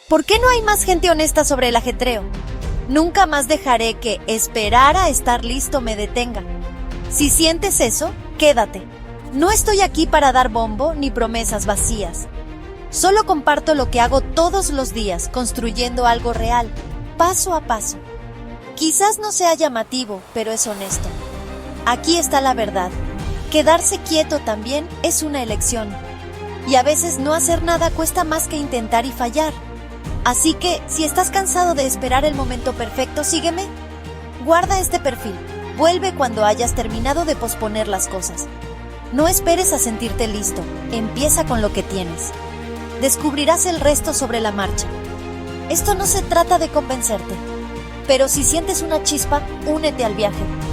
¿Por qué no hay más gente honesta sobre el ajetreo? Nunca más dejaré que esperar a estar listo me detenga. Si sientes eso, quédate. No estoy aquí para dar bombo ni promesas vacías. Solo comparto lo que hago todos los días, construyendo algo real, paso a paso. Quizás no sea llamativo, pero es honesto. Aquí está la verdad. Quedarse quieto también es una elección. Y a veces no hacer nada cuesta más que intentar y fallar. Así que, si estás cansado de esperar el momento perfecto, sígueme. Guarda este perfil. Vuelve cuando hayas terminado de posponer las cosas. No esperes a sentirte listo. Empieza con lo que tienes. Descubrirás el resto sobre la marcha. Esto no se trata de convencerte, pero si sientes una chispa, únete al viaje.